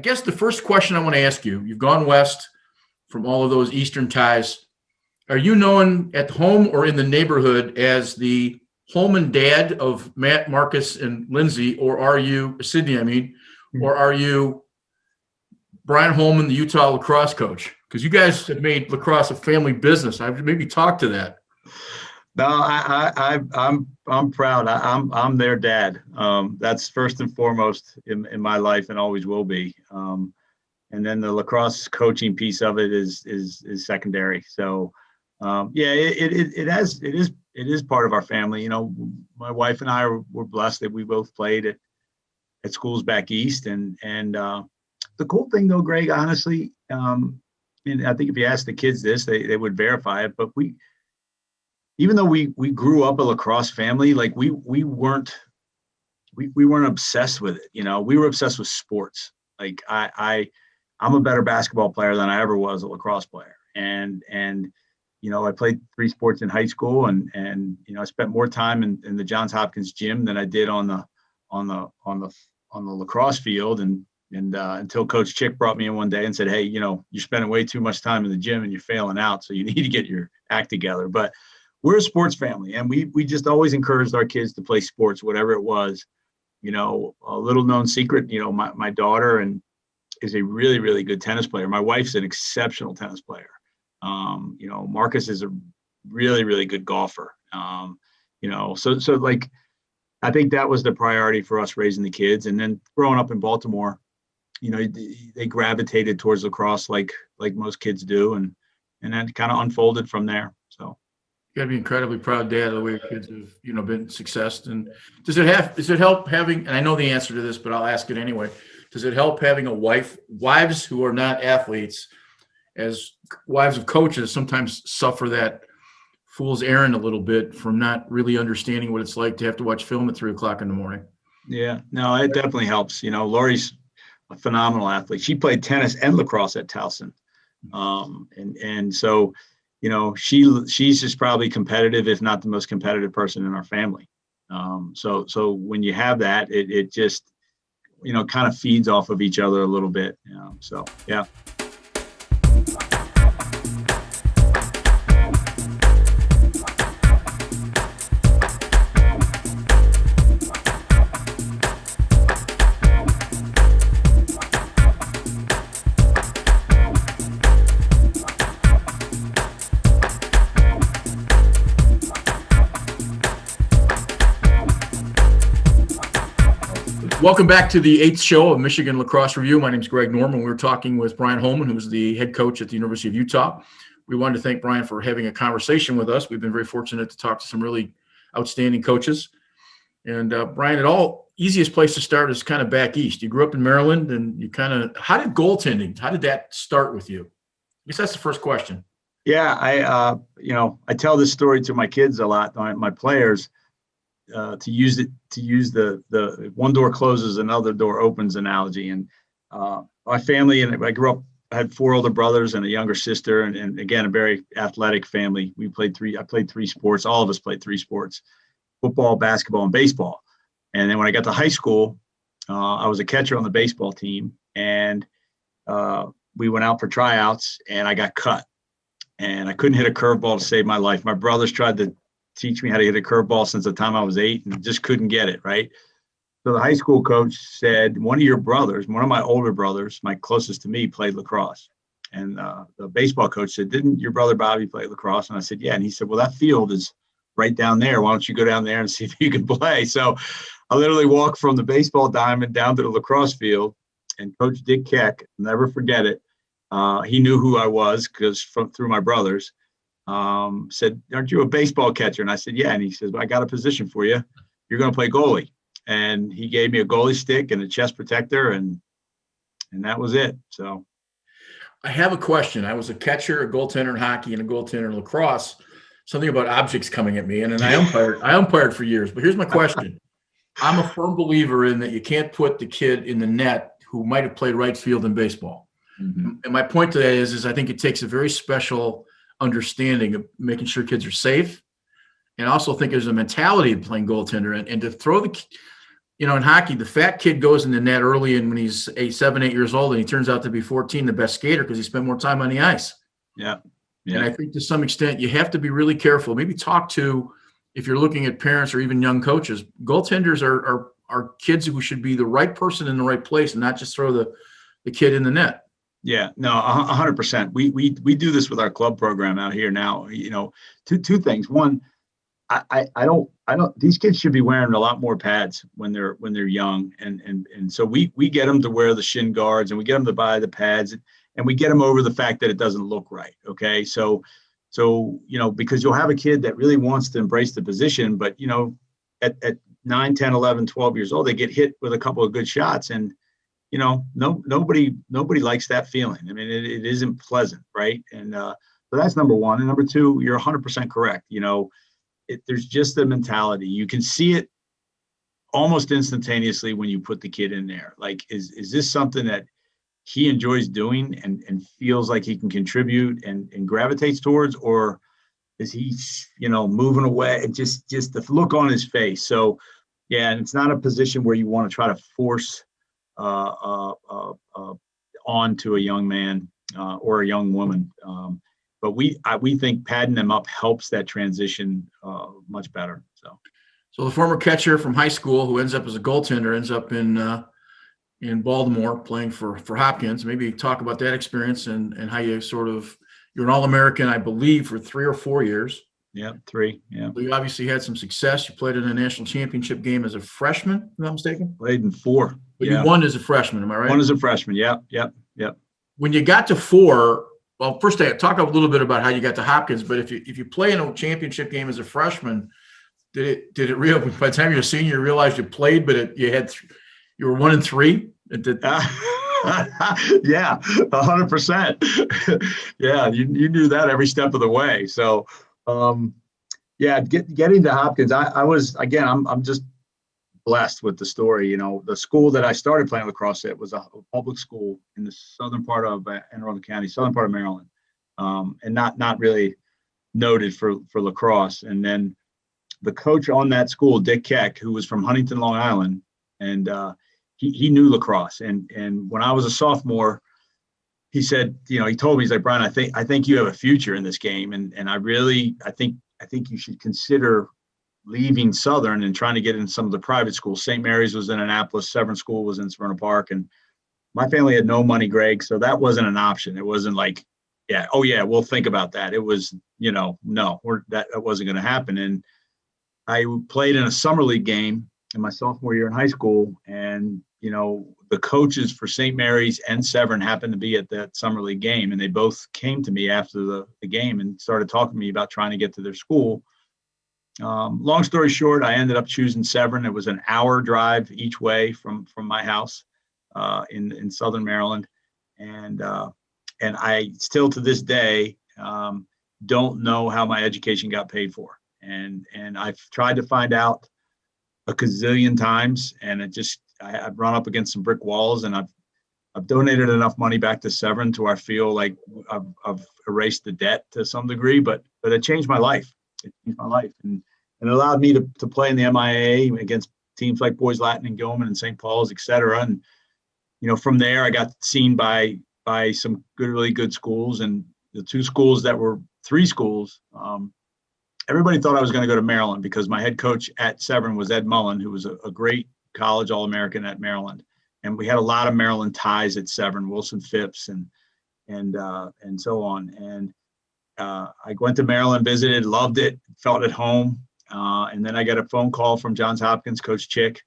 I guess the first question I want to ask you, you've gone west from all of those Eastern ties. Are you known at home or in the neighborhood as the Holman dad of Matt, Marcus, and Lindsay, or are you Sydney? Or are you Brian Holman, the Utah lacrosse coach? Because you guys have made lacrosse a family business. I would maybe talk to that. No, I'm proud. I'm their dad. That's first and foremost in my life, and always will be. And then the lacrosse coaching piece of it is secondary. So, yeah, it is part of our family. You know, my wife and I were blessed that we both played at schools back east, and the cool thing though, Greg, honestly, and I think if you ask the kids this, they would verify it. But even though we grew up a lacrosse family, like we weren't obsessed with it. You know, we were obsessed with sports. Like I'm a better basketball player than I ever was a lacrosse player. And you know, I played 3 sports in high school, and you know, I spent more time in the Johns Hopkins gym than I did on the lacrosse field. And until Coach Chick brought me in one day and said, "Hey, you know, you're spending way too much time in the gym and you're failing out, so you need to get your act together." But we're a sports family, and we just always encouraged our kids to play sports, whatever it was. You know, a little known secret, you know, my daughter is a really, really good tennis player. My wife's an exceptional tennis player. You know, Marcus is a really, really good golfer. You know, so like, I think that was the priority for us raising the kids. And then growing up in Baltimore, you know, they gravitated towards lacrosse like most kids do. And that kind of unfolded from there. So. You got to be incredibly proud, Dad, of the way your kids have, you know, been success. And does it help having, and I know the answer to this, but I'll ask it anyway. Does it help having wives who are not athletes, as wives of coaches sometimes suffer that fool's errand a little bit from not really understanding what it's like to have to watch film at 3:00 in the morning? Yeah, no, it definitely helps. You know, Lori's a phenomenal athlete. She played tennis and lacrosse at Towson. And so, you know, she's just probably competitive, if not the most competitive person in our family. So when you have that, it just, you know, kind of feeds off of each other a little bit. You know, so yeah. Welcome back to the 8th show of Michigan Lacrosse Review. My name is Greg Norman. We're talking with Brian Holman, who's the head coach at the University of Utah. We wanted to thank Brian for having a conversation with us. We've been very fortunate to talk to some really outstanding coaches. And Brian, easiest place to start is kind of back east. You grew up in Maryland, and how did goaltending, how did that start with you? I guess that's the first question. Yeah, I tell this story to my kids a lot, my players. To use the one door closes, another door opens analogy. And my family, and I grew up, I had 4 older brothers and a younger sister, and again, a very athletic family. I played 3 sports. All of us played 3 sports: football, basketball, and baseball. And then when I got to high school, I was a catcher on the baseball team, and we went out for tryouts, and I got cut, and I couldn't hit a curveball to save my life. My brothers tried to teach me how to hit a curveball since the time I was 8, and just couldn't get it right. So the high school coach said, one of my older brothers, my closest to me, played lacrosse. And the baseball coach said, "Didn't your brother Bobby play lacrosse?" And I said, "Yeah." And he said, "Well, that field is right down there. Why don't you go down there and see if you can play?" So I literally walked from the baseball diamond down to the lacrosse field, and Coach Dick Keck, never forget it, he knew who I was through my brothers. Said, "Aren't you a baseball catcher?" And I said, "Yeah." And he says, "Well, I got a position for you. You're going to play goalie." And he gave me a goalie stick and a chest protector, and that was it. So I have a question. I was a catcher, a goaltender in hockey, and a goaltender in lacrosse. Something about objects coming at me, and then I umpired for years. But here's my question. I'm a firm believer in that you can't put the kid in the net who might have played right field in baseball. Mm-hmm. And my point to that is I think it takes a very special understanding of making sure kids are safe, and also think there's a mentality of playing goaltender, and to throw you know, in hockey, the fat kid goes in the net early, and when he's 7, 8 years old, and he turns out to be 14, the best skater because he spent more time on the ice. Yeah. And Yeah. I think to some extent, you have to be really careful. Maybe talk to, if you're looking at parents or even young coaches, goaltenders are kids who should be the right person in the right place and not just throw the kid in the net. Yeah, no, 100%. We do this with our club program out here now. You know, two things. One, I don't these kids should be wearing a lot more pads when they're young, and so we get them to wear the shin guards, and we get them to buy the pads, and we get them over the fact that it doesn't look right. Okay, so you know, because you'll have a kid that really wants to embrace the position, but you know, at 9, 10, 11, 12 years old, they get hit with a couple of good shots, and you know, nobody likes that feeling. I mean, it isn't pleasant, right? And so that's number one. And number two, you're 100% correct. You know, there's just a mentality. You can see it almost instantaneously when you put the kid in there. Like, is this something that he enjoys doing and feels like he can contribute and gravitates towards, or is he, you know, moving away? Just the look on his face. So, yeah, and it's not a position where you want to try to force onto a young man or a young woman. But we think padding them up helps that transition much better. So the former catcher from high school who ends up as a goaltender ends up in Baltimore playing for Hopkins. Maybe talk about that experience and how you you're an All-American, I believe, for 3 or 4 years. Yeah, 3. Yeah. So you obviously had some success. You played in a national championship game as a freshman, if I'm not mistaken. Played in 4. But you won as a freshman, am I right? Won as a freshman. Yep. When you got to 4, well, first talk a little bit about how you got to Hopkins. But if you play in a championship game as a freshman, did it real? By the time you're a senior, you realized you played, but you were 1-3. Yeah, 100%. Yeah, you knew that every step of the way. So, yeah, getting to Hopkins, I was, again, I'm just blessed with the story. You know, the school that I started playing lacrosse at was a public school in the southern part of Anne Arundel County, southern part of Maryland, and not really noted for lacrosse. And then the coach on that school, Dick Keck, who was from Huntington, Long Island, and he knew lacrosse. And when I was a sophomore, he said, you know, he told me, he's like, Brian, I think you have a future in this game, and I think you should consider leaving Southern and trying to get in some of the private schools. St. Mary's was in Annapolis, Severn School was in Severna Park, and my family had no money, Greg, so that wasn't an option. It wasn't like, yeah, oh yeah, we'll think about that. It was, you know, no, that wasn't going to happen. And I played in a summer league game in my sophomore year in high school, and you know, the coaches for St. Mary's and Severn happened to be at that summer league game, and they both came to me after the game and started talking to me about trying to get to their school. Long story short, I ended up choosing Severn. It was an hour drive each way from my house in Southern Maryland, and I still to this day don't know how my education got paid for, and I've tried to find out a gazillion times, and I've run up against some brick walls, and I've donated enough money back to Severn to where I feel like I've erased the debt to some degree, but it changed my life. It changed my life, and it allowed me to play in the MIA against teams like Boys Latin and Gilman and St. Paul's, et cetera. And, you know, from there, I got seen by some really good schools, and the 2 schools that were 3 schools. Everybody thought I was going to go to Maryland because my head coach at Severn was Ed Mullen, who was a great college All-American at Maryland. And we had a lot of Maryland ties at Severn, Wilson Phipps and so on. And I went to Maryland, visited, loved it, felt at home. And then I got a phone call from Johns Hopkins, Coach Chick,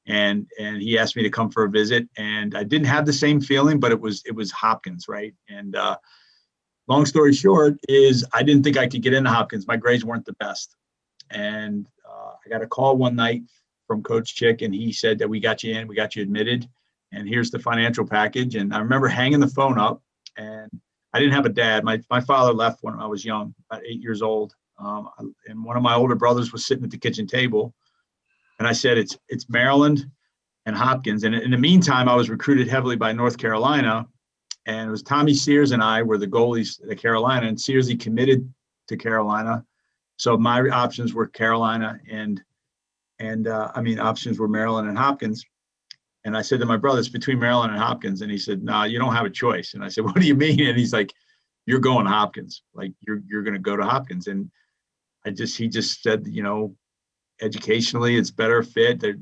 and he asked me to come for a visit. And I didn't have the same feeling, but it was Hopkins, right? And long story short is I didn't think I could get into Hopkins. My grades weren't the best. And I got a call one night from Coach Chick, and he said that we got you in, we got you admitted, and here's the financial package. And I remember hanging the phone up, and I didn't have a dad. My father left when I was young, about 8 years old. And one of my older brothers was sitting at the kitchen table, and I said, it's Maryland and Hopkins. And in the meantime, I was recruited heavily by North Carolina, and it was Tommy Sears and I were the goalies at Carolina, and Sears, he committed to Carolina. So my options were Carolina and And options were Maryland and Hopkins. And I said to my brother, it's between Maryland and Hopkins. And he said, no, you don't have a choice. And I said, what do you mean? And he's like, you're going to Hopkins. Like you're going to go to Hopkins. And he just said, educationally, it's better fit. They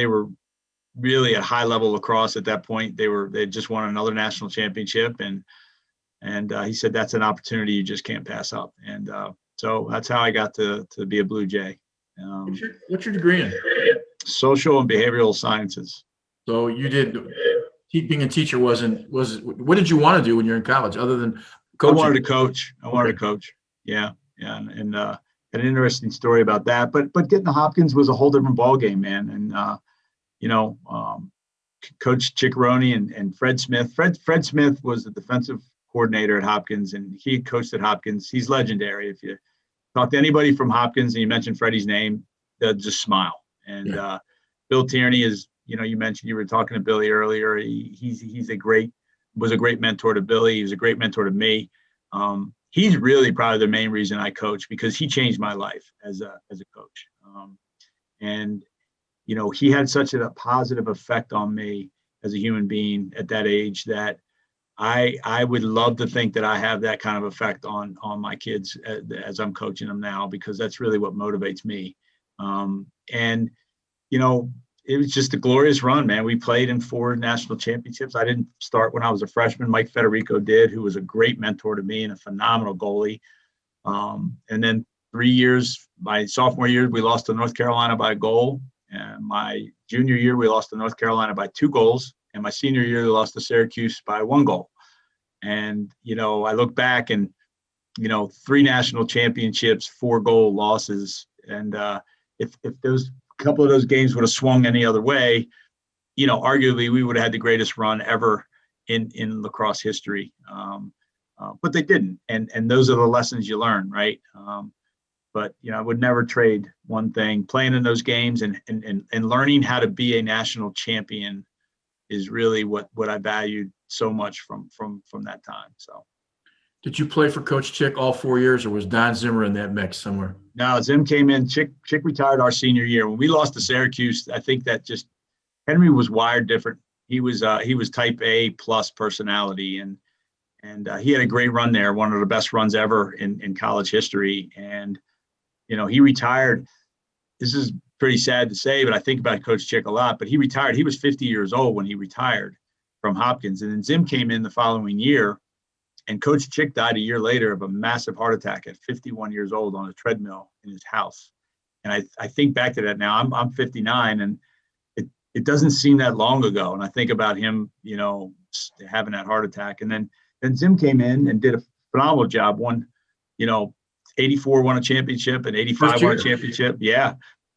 were really at high level lacrosse at that point. They just won another national championship. And he said, that's an opportunity you just can't pass up. And so that's how I got to be a Blue Jay. What's your degree in? Social and behavioral sciences. So you did, being a teacher what did you want to do when you're in college other than coaching? I wanted to coach. Yeah. And an interesting story about that, but getting to Hopkins was a whole different ballgame, man. And, Coach Ciccarone and Fred Smith. Fred Smith was the defensive coordinator at Hopkins, and he coached at Hopkins. He's legendary. If you talk to anybody from Hopkins and you mention Freddie's name, they'll just smile. And Bill Tierney is, you mentioned, you were talking to Billy earlier. Was a great mentor to Billy. He was a great mentor to me. He's really probably the main reason I coach, because he changed my life as a coach. And he had such a positive effect on me as a human being at that age that I would love to think that I have that kind of effect on my kids as I'm coaching them now, because that's really what motivates me. And it was just a glorious run, man. We played in 4 national championships. I didn't start when I was a freshman. Mike Federico did, who was a great mentor to me and a phenomenal goalie. And then 3 years, my sophomore year, we lost to North Carolina by a goal. And my junior year, we lost to North Carolina by 2 goals. And my senior year, we lost to Syracuse by 1 goal. And, I look back and, 3 national championships, 4 goal losses. And if those couple of those games would have swung any other way, arguably we would have had the greatest run ever in lacrosse history. But they didn't. And those are the lessons you learn, right? But I would never trade one thing. Playing in those games and learning how to be a national champion is really what I valued so much from that time. So, did you play for Coach Chick all 4 years, or was Don Zimmer in that mix somewhere? No, Zim came in. Chick retired our senior year. When we lost to Syracuse, I think that just Henry was wired different. He was type A plus personality, and he had a great run there, one of the best runs ever in college history. And he retired. This is pretty sad to say, but I think about Coach Chick a lot. But he retired. He was 50 years old when he retired from Hopkins. And then Zim came in the following year, and Coach Chick died a year later of a massive heart attack at 51 years old on a treadmill in his house. And I think back to that now. I'm 59, and it doesn't seem that long ago. And I think about him, having that heart attack. And then Zim came in and did a phenomenal job. 84 won a championship, and 85 won a championship. Yeah.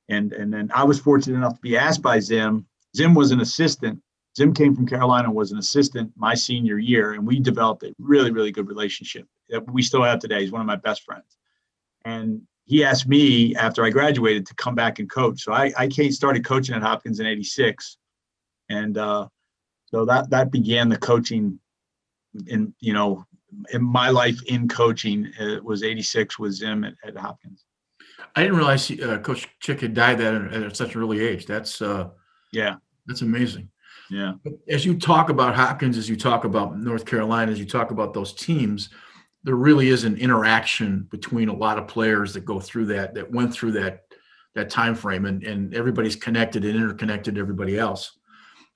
And then I was fortunate enough to be asked by Zim. Zim was an assistant. Zim came from Carolina, was an assistant my senior year, and we developed a really, really good relationship that we still have today. He's one of my best friends. And he asked me after I graduated to come back and coach. So I started coaching at Hopkins in 86. And so that began the coaching in my life in coaching. It was 86 with Zim at Hopkins. I didn't realize Coach Chick had died at such an early age. That's amazing. Yeah. As you talk about Hopkins, as you talk about North Carolina, as you talk about those teams, there really is an interaction between a lot of players that go through that went through that time frame, and everybody's connected and interconnected to everybody else,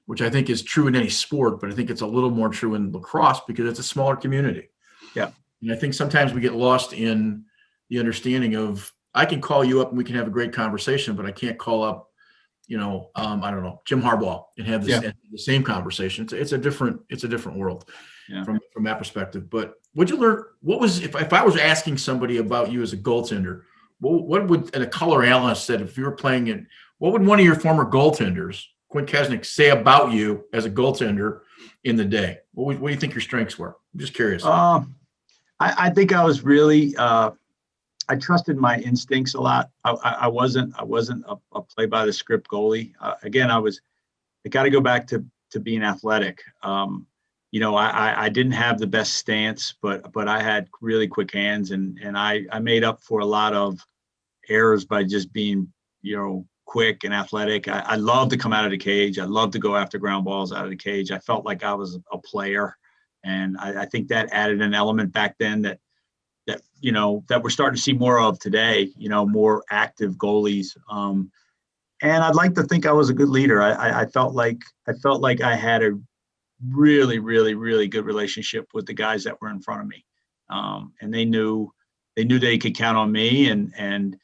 which I think is true in any sport, but I think it's a little more true in lacrosse because it's a smaller community. Yeah. And I think sometimes we get lost in the understanding of, I can call you up and we can have a great conversation, but I can't call up, I don't know, Jim Harbaugh and have the same conversation. It's a different world from that perspective. But what'd you learn? What was, if I was asking somebody about you as a goaltender, what would, and a color analyst said, if you were playing it, what would one of your former goaltenders, Quinn Kesnick, say about you as a goaltender in the day? What do you think your strengths were? I'm just curious. I think I was really, I trusted my instincts a lot. I wasn't a play by the script goalie. Again, I got to go back to being athletic. I didn't have the best stance, but I had really quick hands, and I made up for a lot of errors by just being, quick and athletic. I love to come out of the cage. I love to go after ground balls out of the cage. I felt like I was a player. And I think that added an element back then that we're starting to see more of today, more active goalies. And I'd like to think I was a good leader. I felt like I had a really, really, really good relationship with the guys that were in front of me. And they knew they could count on me. And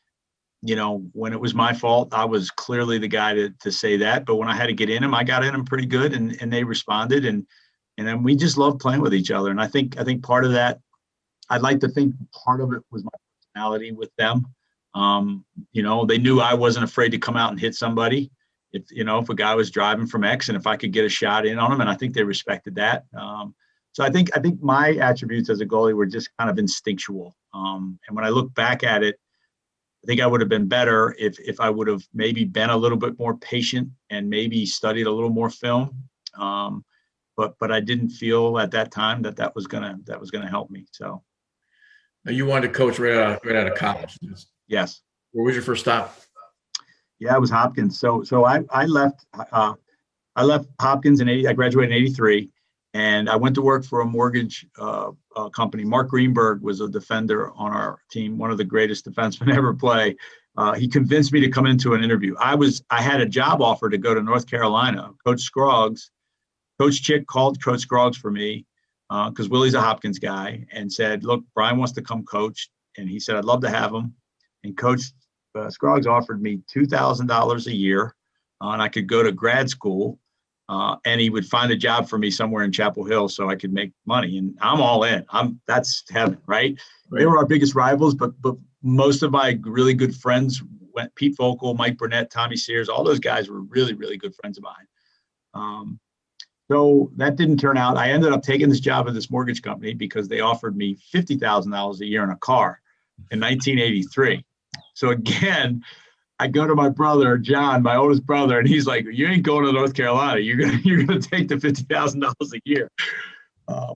when it was my fault, I was clearly the guy to say that. But when I had to get in them, I got in them pretty good, and they responded. And then we just loved playing with each other. And I think part of that, I'd like to think part of it was my personality with them. They knew I wasn't afraid to come out and hit somebody. If a guy was driving from X, and if I could get a shot in on him, and I think they respected that. So I think my attributes as a goalie were just kind of instinctual. And when I look back at it, I think I would have been better if I would have maybe been a little bit more patient and maybe studied a little more film. But I didn't feel at that time that was gonna help me. So. Now, you wanted to coach right out of college. Yes. Where was your first stop? Yeah, it was Hopkins. So I left Hopkins in '80. I graduated in '83, and I went to work for a mortgage company. Mark Greenberg was a defender on our team, one of the greatest defensemen ever play. He convinced me to come into an interview. I had a job offer to go to North Carolina. Coach Chick called Coach Scroggs for me because Willie's a Hopkins guy, and said, "Look, Brian wants to come coach," and he said, "I'd love to have him." And Coach Scroggs offered me $2,000 a year, and I could go to grad school, and he would find a job for me somewhere in Chapel Hill so I could make money. And I'm all in. That's heaven, right? They were our biggest rivals, but most of my really good friends went. Pete Vogel, Mike Burnett, Tommy Sears, all those guys were really, really good friends of mine. So that didn't turn out. I ended up taking this job at this mortgage company because they offered me $50,000 a year in a car in 1983. So again, I go to my brother, John, my oldest brother, and he's like, "You ain't going to North Carolina. You're gonna take the $50,000 a year,"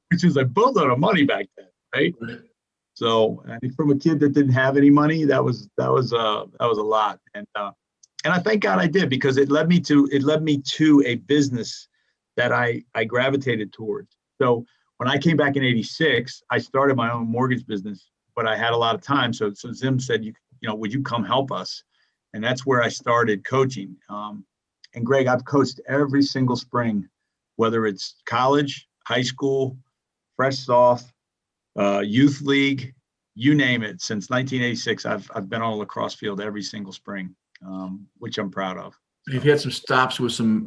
which is a boatload of money back then, right? So I think from a kid that didn't have any money, that was a lot. And I thank God I did, because it led me to a business that I gravitated towards. So when I came back in '86, I started my own mortgage business, but I had a lot of time. So Zim said, "Would you come help us?" And that's where I started coaching. And Greg, I've coached every single spring, whether it's college, high school, fresh soft, youth league, you name it. Since 1986, I've been on a lacrosse field every single spring, which I'm proud of. You've had some stops with some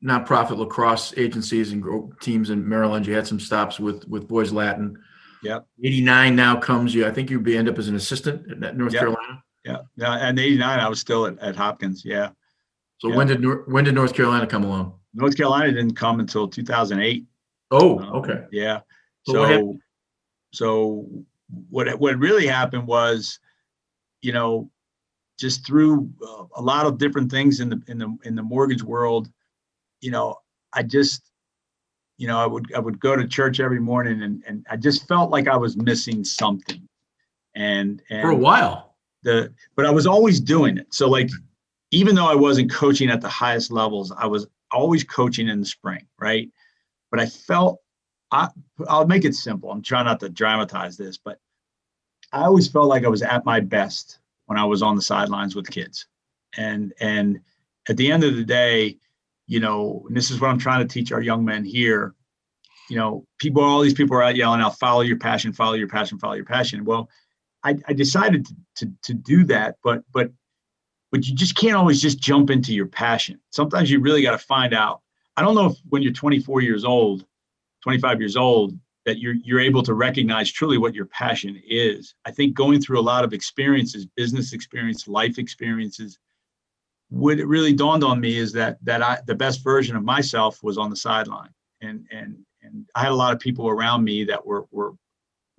nonprofit lacrosse agencies and teams in Maryland. You had some stops with Boys Latin. Yep. '89 now comes. I think you end up as an assistant at North Carolina. Yeah. And '89, I was still at Hopkins. Yeah. So when did North Carolina come along? North Carolina didn't come until 2008. Oh, okay. Yeah. So what really happened was, just through a lot of different things in the mortgage world, I just, I would go to church every morning, and I just felt like I was missing something. And for a while, but I was always doing it. So like, even though I wasn't coaching at the highest levels, I was always coaching in the spring, right? But I felt, I'll make it simple. I'm trying not to dramatize this, but I always felt like I was at my best when I was on the sidelines with kids. And at the end of the day, and this is what I'm trying to teach our young men here, all these people are out yelling out, "Follow your passion, follow your passion, follow your passion." Well, I decided to do that, but you just can't always just jump into your passion. Sometimes you really got to find out. I don't know if when you're 24 years old, 25 years old, that you're able to recognize truly what your passion is. I think going through a lot of experiences, business experience, life experiences, what it really dawned on me is that the best version of myself was on the sideline. And I had a lot of people around me that were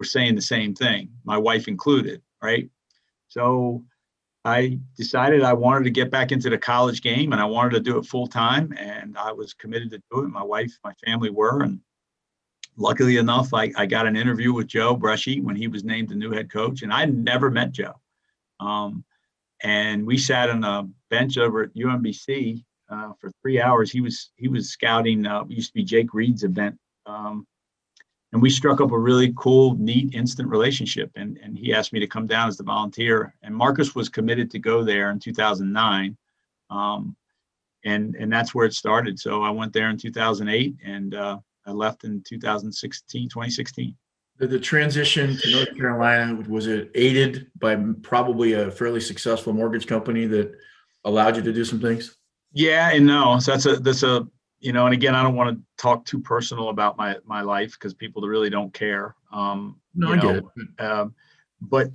saying the same thing, my wife included, right? So I decided I wanted to get back into the college game, and I wanted to do it full time, and I was committed to do it. My wife, my family were, and luckily enough, I got an interview with Joe Bresci when he was named the new head coach, and I never met Joe. and we sat on a bench over at UMBC for 3 hours. He was scouting. It used to be Jake Reed's event, and we struck up a really cool, neat, instant relationship. And he asked me to come down as the volunteer. And Marcus was committed to go there in 2009, and that's where it started. So I went there in 2008, and I left in 2016. The transition to North Carolina, was it aided by probably a fairly successful mortgage company that allowed you to do some things? Yeah and no. So that's a and again, I don't want to talk too personal about my life because people really don't care. No, I get it. But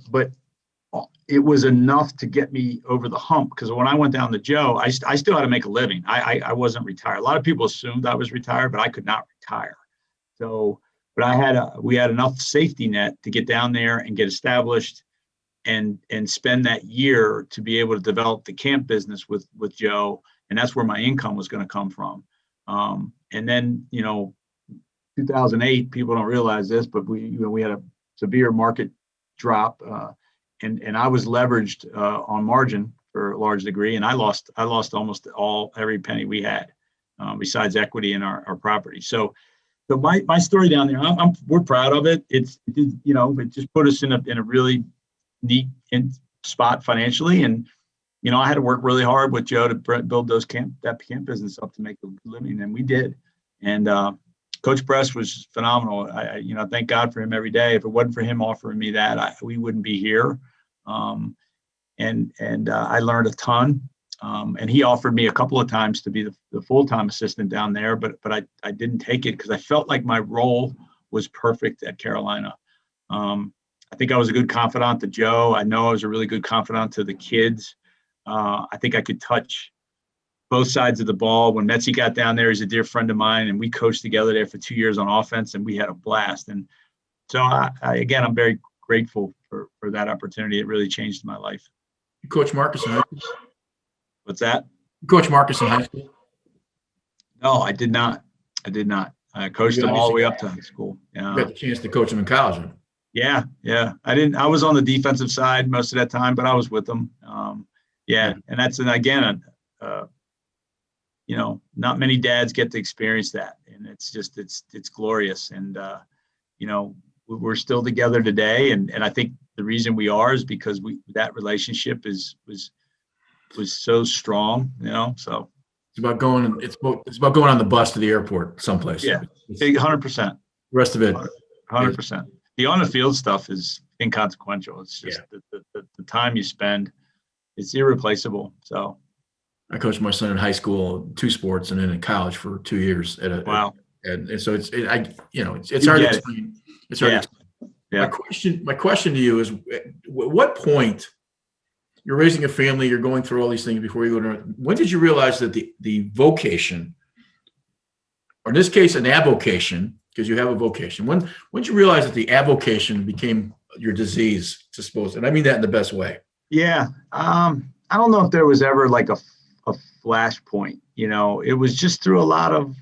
it was enough to get me over the hump, because when I went down to Joe, I still had to make a living. I wasn't retired. A lot of people assumed I was retired, but I could not retire. So, but we had enough safety net to get down there and get established and spend that year to be able to develop the camp business with Joe. And that's where my income was going to come from. And then, 2008, people don't realize this, but we had a severe market drop, and I was leveraged on margin for a large degree, and I lost almost every penny we had, besides equity in our property. So my story down there, we're proud of it. It just put us in a really neat spot financially, and I had to work really hard with Joe to build that camp business up to make a living, and we did. And Coach Press was phenomenal. I thank God for him every day. If it wasn't for him offering me that, we wouldn't be here. And I learned a ton. And he offered me a couple of times to be the full-time assistant down there, but I didn't take it because I felt like my role was perfect at Carolina. I think I was a good confidant to Joe. I know I was a really good confidant to the kids. I think I could touch both sides of the ball. When Metzi got down there, he's a dear friend of mine, and we coached together there for 2 years on offense, and we had a blast. And so, again, I'm very grateful for that opportunity. It really changed my life. You coach Marcus in high school? What's that? You coach Marcus in high school? No, I did not. I coached him all the way up to high school. You got the chance to coach him in college. Huh? Yeah. I didn't. I was on the defensive side most of that time, but I was with them. And that's, and again, not many dads get to experience that, and it's glorious. And we're still together today, and I think the reason we are is because that relationship was so strong. So it's about going. It's about going on the bus to the airport someplace. Yeah, 100%. The rest of it, 100%. The on the field stuff is inconsequential. It's just the time you spend. It's irreplaceable. So I coached my son in high school, 2 sports, and then in college for 2 years. Wow. And so it's hard to explain. It's hard to explain. Yeah. My question to you is, at what point you're raising a family, you're going through all these things before you go to, when did you realize that the vocation, or in this case, an avocation, because you have a vocation, when did you realize that the avocation became your disease, to suppose? And I mean that in the best way. Yeah. I don't know if there was ever like a flashpoint. It was just through a lot of,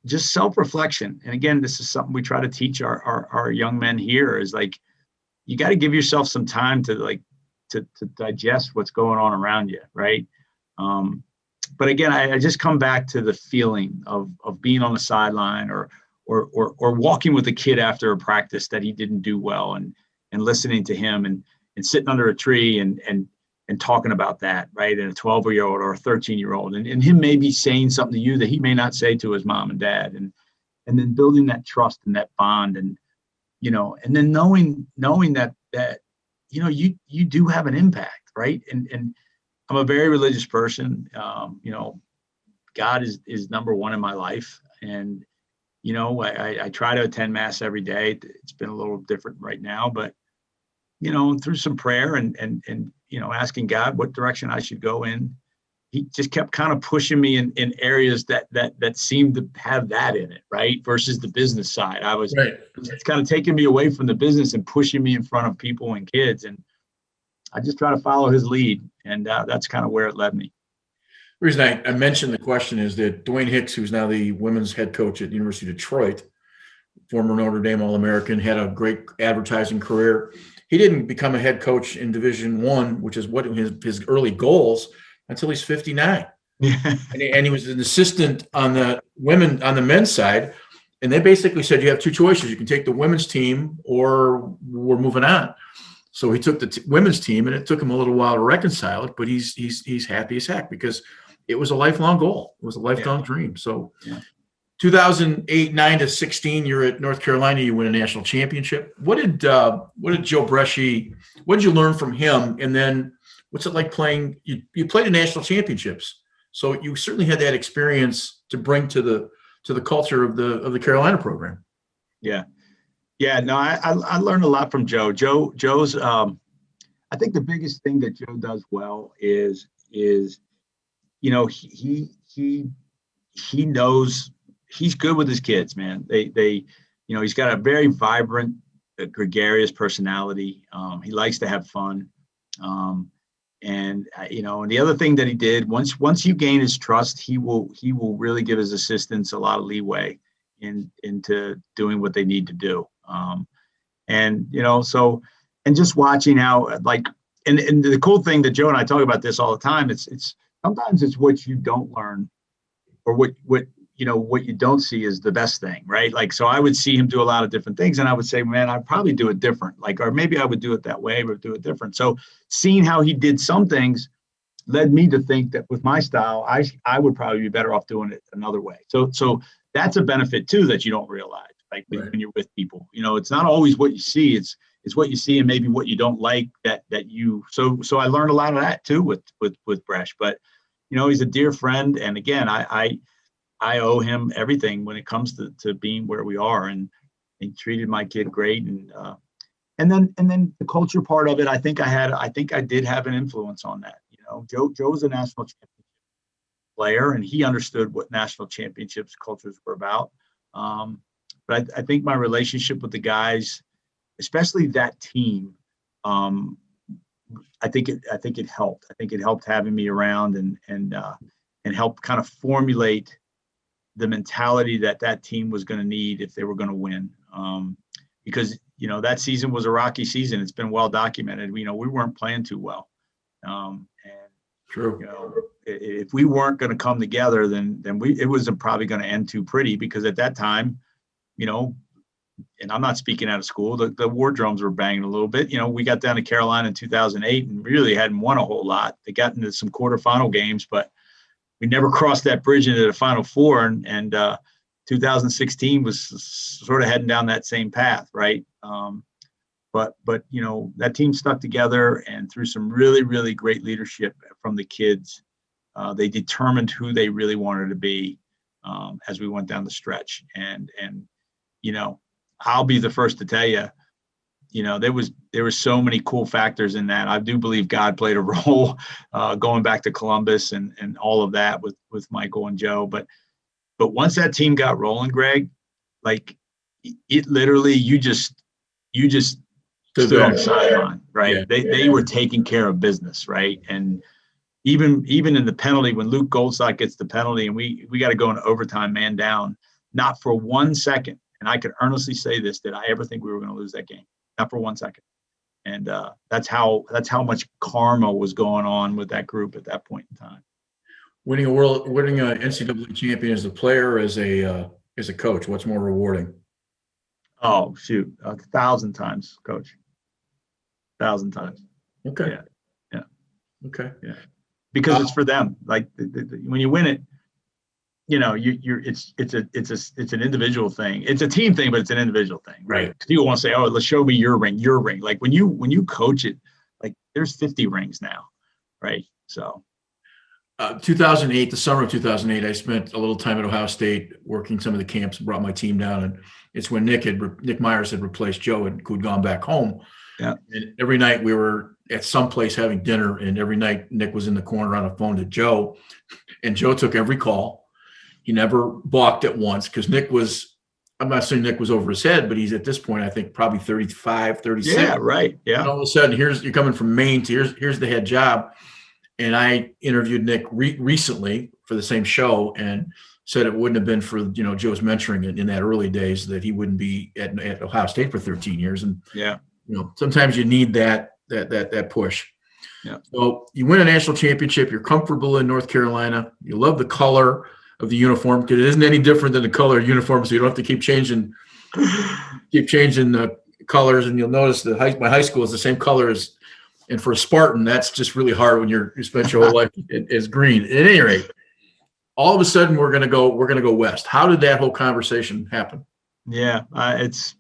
just self-reflection. And again, this is something we try to teach our young men here, is like, you got to give yourself some time to digest what's going on around you. Right. But again, I just come back to the feeling of being on the sideline or walking with a kid after a practice that he didn't do well, and listening to him and sitting under a tree and talking about that, right? And a 12-year-old or a 13-year-old, and him maybe saying something to you that he may not say to his mom and dad, and then building that trust and that bond, and and then knowing that you do have an impact, right? And I'm a very religious person. God is number one in my life, and I try to attend mass every day. It's been a little different right now, but through some prayer and asking God what direction I should go in, he just kept kind of pushing me in areas that seemed to have that in it, right? Versus the business side. It's kind of taking me away from the business and pushing me in front of people and kids. And I just try to follow his lead. And that's kind of where it led me. The reason I mentioned the question is that Dwayne Hicks, who's now the women's head coach at the University of Detroit, former Notre Dame All-American, had a great advertising career. he didn't become a head coach in Division One, which is what his early goals, until he's 59. Yeah. And he was an assistant on the men's side. And they basically said, you have two choices. You can take the women's team or we're moving on. So he took the women's team, and it took him a little while to reconcile it, but he's happy as heck because it was a lifelong goal. It was a lifelong dream. So 2008, 9 to 16, you're at North Carolina, you win a national championship. What did Joe Bresci, what did you learn from him? And then what's it like playing, you played in national championships. So you certainly had that experience to bring to the culture of the Carolina program. Yeah. Yeah, no, I learned a lot from Joe. Joe's I think the biggest thing that Joe does well is he knows he's good with his kids, man. They he's got a very vibrant, gregarious personality. He likes to have fun. And the other thing that he did, once you gain his trust, he will really give his assistants a lot of leeway into doing what they need to do. And just watching how, like, and the cool thing that Joe and I talk about this all the time, it's sometimes it's what you don't learn, or what you don't see is the best thing, right? Like, so I would see him do a lot of different things, and I would say, man, I'd probably do it different, like, or maybe I would do it that way, but do it different. So seeing how he did some things led me to think that with my style, I would probably be better off doing it another way. So that's a benefit too that you don't realize, like, when you're with people. It's not always what you see, it's what you see and maybe what you don't like that you. So I learned a lot of that too with Bresh. But he's a dear friend, and again, I owe him everything when it comes to being where we are, and he treated my kid great, and then the culture part of it, I think I did have an influence on that. Joe's a national championship player, and he understood what national championships cultures were about. But I think my relationship with the guys, especially that team, I think it helped. I think it helped having me around and helped kind of formulate the mentality that team was going to need if they were going to win. Because that season was a rocky season. It's been well documented. We weren't playing too well. And true. If we weren't going to come together, then it wasn't probably going to end too pretty, because at that time, and I'm not speaking out of school, the war drums were banging a little bit. We got down to Carolina in 2008 and really hadn't won a whole lot. They got into some quarterfinal games, but we never crossed that bridge into the Final Four. And 2016 was sort of heading down that same path, right? But that team stuck together, and through some really, really great leadership from the kids, they determined who they really wanted to be as we went down the stretch. And I'll be the first to tell you, there were so many cool factors in that. I do believe God played a role, going back to Columbus and all of that with Michael and Joe. But once that team got rolling, Greg, like, it literally, you just stood on the sideline, right? Yeah. They were taking care of business, right? And even in the penalty, when Luke Goldstock gets the penalty and we got to go into overtime, man down, not for 1 second, and I can earnestly say this, did I ever think we were going to lose that game? Not for 1 second. And that's how much karma was going on with that group at that point in time. Winning an NCAA champion as a player, as a coach, what's more rewarding? Oh, shoot, 1,000 times, Coach. 1,000 times. Okay. Yeah. Okay. Yeah. Because it's for them. Like, when you win it, it's an individual thing. It's a team thing, but it's an individual thing, right? Because people want to say, "Oh, let's show me your ring." Like, when you coach it, like, there's 50 rings now, right? So. 2008, the summer of 2008, I spent a little time at Ohio State working some of the camps, brought my team down, and it's when Nick Myers had replaced Joe and who'd gone back home. Yeah. And every night we were at some place having dinner, and every night Nick was in the corner on a phone to Joe, and Joe took every call. He never balked at once, because I'm not saying Nick was over his head, but he's at this point, I think, probably 35, 36. Yeah, right. Yeah. And all of a sudden, you're coming from Maine to here's the head job. And I interviewed Nick recently for the same show, and said it wouldn't have been for Joe's mentoring in that early days that he wouldn't be at Ohio State for 13 years. And yeah, sometimes you need that push. Yeah. So you win a national championship. You're comfortable in North Carolina. You love the color of the uniform because it isn't any different than the color of uniform, so you don't have to keep changing the colors. And you'll notice that my high school is the same color as. And for a Spartan, that's just really hard when you spent your whole life as green. At any rate, all of a sudden we're gonna go west. How did that whole conversation happen? Yeah, it's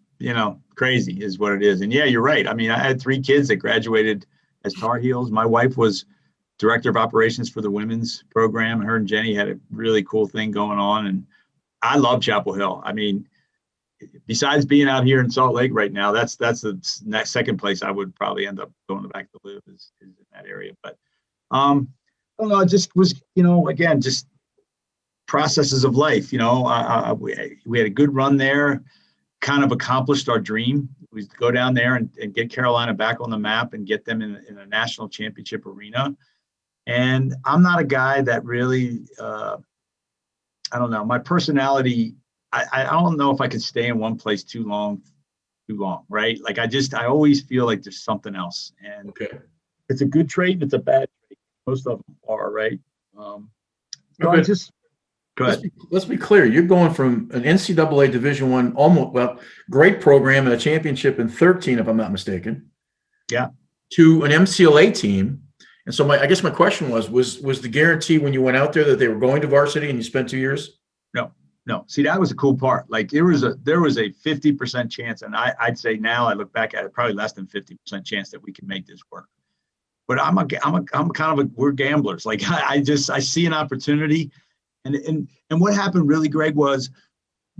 crazy is what it is. And yeah, you're right. I mean, I had 3 kids that graduated as Tar Heels. My wife was director of operations for the women's program. Her and Jenny had a really cool thing going on, and I love Chapel Hill. I mean, besides being out here in Salt Lake right now, that's the next second place I would probably end up going back to live is in that area. But I don't know. It just was, again, just processes of life. We had a good run there, kind of accomplished our dream. We go down there and get Carolina back on the map and get them in a national championship arena. And I'm not a guy that really, I don't know, my personality. I don't know if I could stay in one place too long, right? Like I always feel like there's something else, and It's a good trait and it's a bad trait. Most of them are, right? So I just go ahead. Let's be clear. You're going from an NCAA Division I great program and a championship in 13, if I'm not mistaken. Yeah. To an MCLA team. And so I guess my question was the guarantee when you went out there that they were going to varsity and you spent 2 years? No. See, that was a cool part. Like there was a 50% chance, and I'd say now I look back at it, probably less than 50% chance that we can make this work. But I'm kind of we're gamblers. Like I see an opportunity, and what happened really, Greg, was,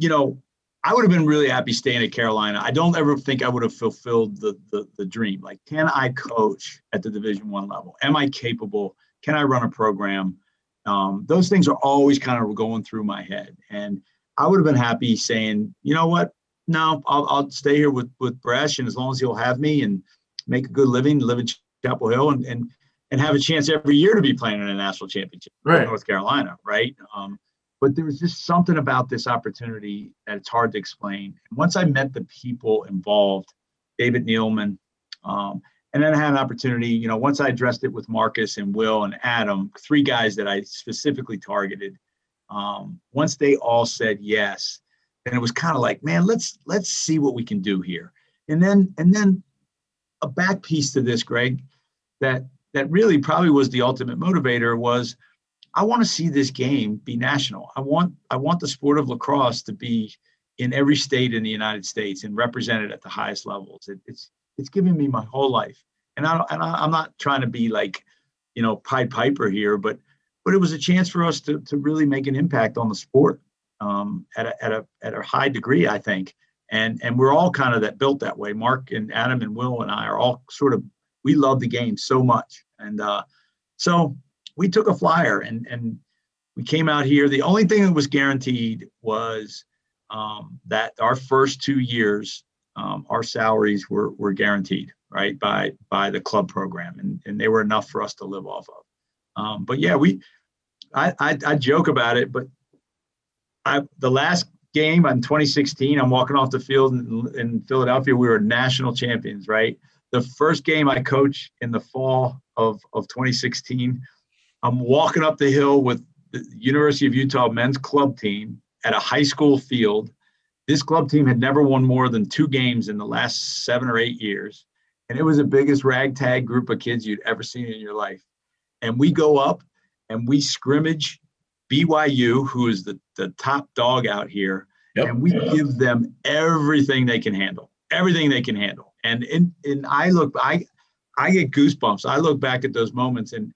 I would have been really happy staying at Carolina. I don't ever think I would have fulfilled the dream. Like, can I coach at the Division I level? Am I capable? Can I run a program? Those things are always kind of going through my head. And I would have been happy saying, you know what? No, I'll stay here with Bresh, and as long as he'll have me and make a good living, live in Chapel Hill and have a chance every year to be playing in a national championship in North Carolina, right? But there was just something about this opportunity that it's hard to explain. And once I met the people involved, David Nealman, and then I had an opportunity, once I addressed it with Marcus and Will and Adam, 3 guys that I specifically targeted. Once they all said yes, then it was kind of like, man, let's see what we can do here. And then a back piece to this, Greg, that really probably was the ultimate motivator was I want to see this game be national. I want the sport of lacrosse to be in every state in the United States and represented at the highest levels. It's given me my whole life. And I'm not trying to be like, Pied Piper here, but it was a chance for us to really make an impact on the sport at a high degree, I think. And we're all kind of built that way. Mark and Adam and Will and I are all we love the game so much. And so we took a flyer and we came out here. The only thing that was guaranteed was that our first 2 years, our salaries were guaranteed, right, by the club program, and they were enough for us to live off of. But yeah, I joke about it, but the last game in 2016, I'm walking off the field in Philadelphia. We were national champions, right? The first game I coached in the fall of 2016, I'm walking up the hill with the University of Utah men's club team at a high school field. This club team had never won more than 2 games in the last 7 or 8 years. And it was the biggest ragtag group of kids you'd ever seen in your life. And we go up and we scrimmage BYU, who is the top dog out here. Yep. And we give them everything they can handle. And I get goosebumps. I look back at those moments and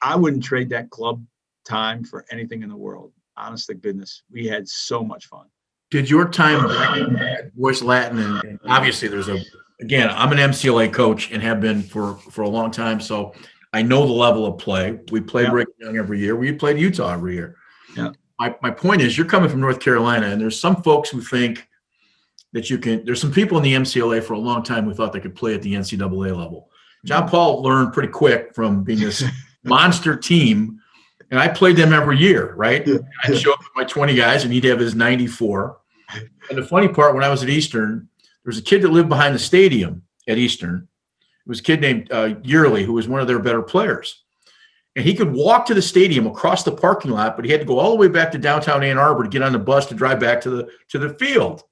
I wouldn't trade that club time for anything in the world. Honest to goodness, we had so much fun. Did your time at Voice Latin, and obviously again, I'm an MCLA coach and have been for a long time, so I know the level of play. We play Brigham Young every year. We played Utah every year. Yeah. My point is, you're coming from North Carolina, and there's some folks who think that there's some people in the MCLA for a long time who thought they could play at the NCAA level. John Paul learned pretty quick from being this monster team, and I played them every year, right? Yeah. I'd show up with my 20 guys, and he'd have his 94. And the funny part, when I was at Eastern, there was a kid that lived behind the stadium, at Eastern. It was a kid named Yearly, who was one of their better players. And he could walk to the stadium across the parking lot, but he had to go all the way back to downtown Ann Arbor to get on the bus to drive back to the field.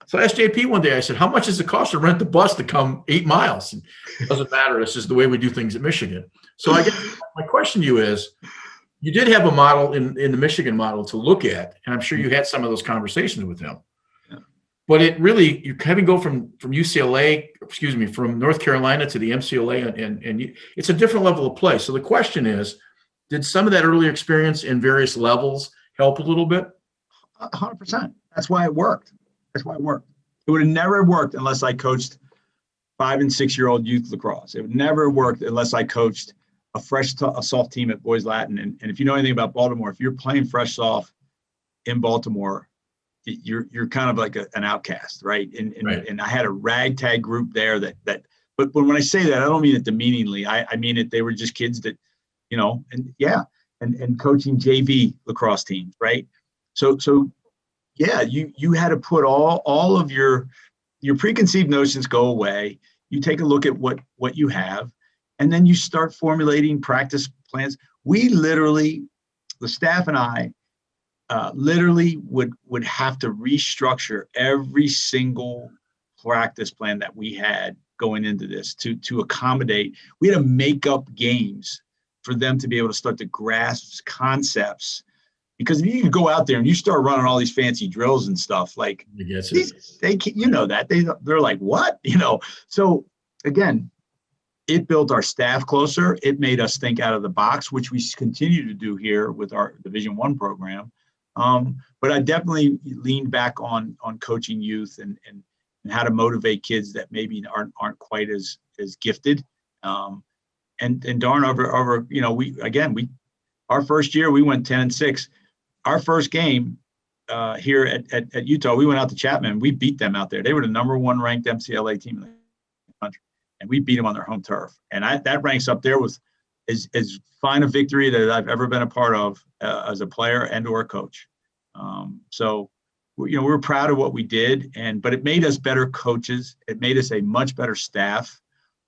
So I asked JP one day, I said, how much does it cost to rent the bus to come 8 miles? And it doesn't matter. This is the way we do things at Michigan. So I guess my question to you is, you did have a model in the Michigan model to look at, and I'm sure you had some of those conversations with him. Yeah. But it really, you having go from North Carolina to the MCLA, and it's a different level of play. So the question is, did some of that earlier experience in various levels help a little bit? 100%. That's why it worked. It would have never worked unless I coached 5- and 6-year-old youth lacrosse. It would never have worked unless I coached a soft team at Boys Latin. And if you know anything about Baltimore, if you're playing fresh soft in Baltimore, you're kind of like an outcast, right? And I had a ragtag group there but when I say that, I don't mean it demeaningly. I mean it. They were just kids that, and coaching JV lacrosse teams, right? So yeah, you had to put all of your preconceived notions go away. You take a look at what you have, and then you start formulating practice plans. We literally, the staff and I, literally would have to restructure every single practice plan that we had going into this to accommodate. We had to make up games for them to be able to start to grasp concepts. Because if you can go out there and you start running all these fancy drills and stuff, like they can, they're like, what? So again, it built our staff closer. It made us think out of the box, which we continue to do here with our Division I program. But I definitely leaned back on coaching youth and how to motivate kids that maybe aren't quite as gifted. And darn over, our first year we went 10-6. Our first game here at Utah, we went out to Chapman. We beat them out there. They were the number 1 ranked MCLA team in the country, and we beat them on their home turf. And that ranks up there with as fine a victory that I've ever been a part of as a player and or a coach. So we're proud of what we did, but it made us better coaches. It made us a much better staff.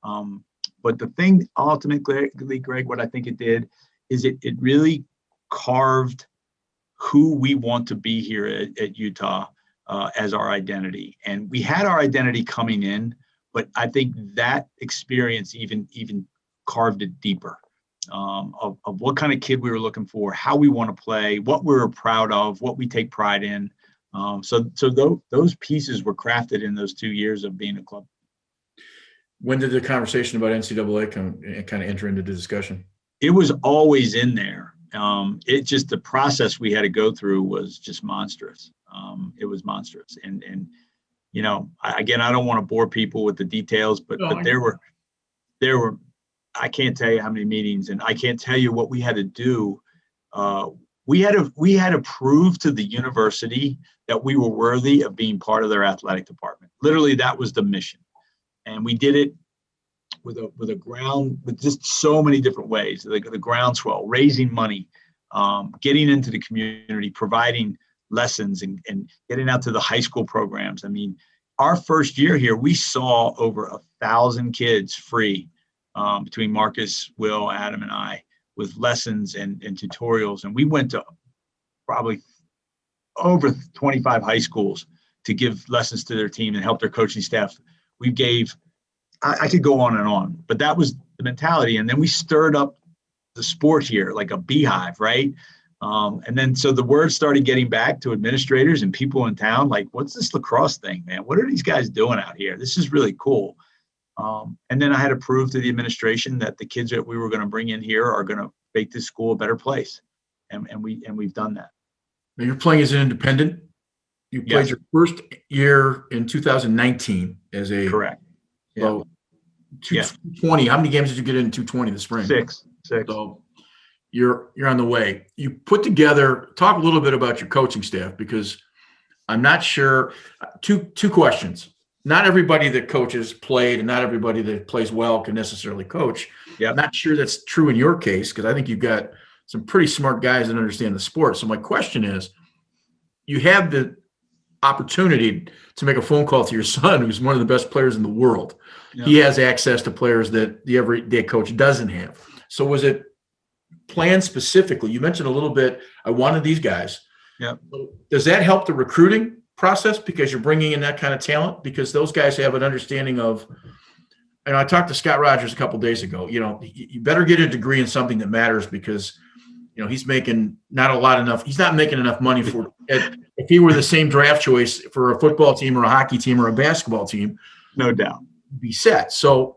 But the thing ultimately, Greg, what I think it did is it really carved who we want to be here at Utah as our identity. And we had our identity coming in, but I think that experience even carved it deeper of what kind of kid we were looking for, how we want to play, what we were proud of, what we take pride in. So those pieces were crafted in those 2 years of being a club. When did the conversation about NCAA kind of enter into the discussion? It was always in there. It just, the process we had to go through was just monstrous. It was monstrous. And again, I don't want to bore people with the details, but there were, I can't tell you how many meetings, and I can't tell you what we had to do. We had to prove to the university that we were worthy of being part of their athletic department. Literally, that was the mission. And we did it with just so many different ways, the groundswell, raising money, getting into the community, providing lessons and getting out to the high school programs. I mean, our first year here, we saw over 1,000 kids free between Marcus, Will, Adam, and I, with lessons and tutorials. And we went to probably over 25 high schools to give lessons to their team and help their coaching staff. We gave, I could go on, but that was the mentality. And then we stirred up the sport here like a beehive, right? And then so the word started getting back to administrators and people in town, like, what's this lacrosse thing, man? What are these guys doing out here? This is really cool. And then I had to prove to the administration that the kids that we were going to bring in here are going to make this school a better place. And we've done that. Now you're playing as an independent. You played your first year in 2019 as a correct. So 220. How many games did you get in 220 this spring? Six. So you're on the way. You put together. Talk a little bit about your coaching staff, because I'm not sure. Two questions. Not everybody that coaches played, and not everybody that plays well can necessarily coach. Yeah. I'm not sure that's true in your case, because I think you've got some pretty smart guys that understand the sport. So my question is, you have the opportunity to make a phone call to your son, who's one of the best players in the world. Yeah. He has access to players that the everyday coach doesn't have. So was it planned specifically? You mentioned a little bit, I wanted these guys. Yeah. Does that help the recruiting process because you're bringing in that kind of talent? Because those guys have an understanding of, and I talked to Scott Rogers a couple of days ago, you better get a degree in something that matters because, he's making he's not making enough money for it. If he were the same draft choice for a football team or a hockey team or a basketball team, no doubt, be set. So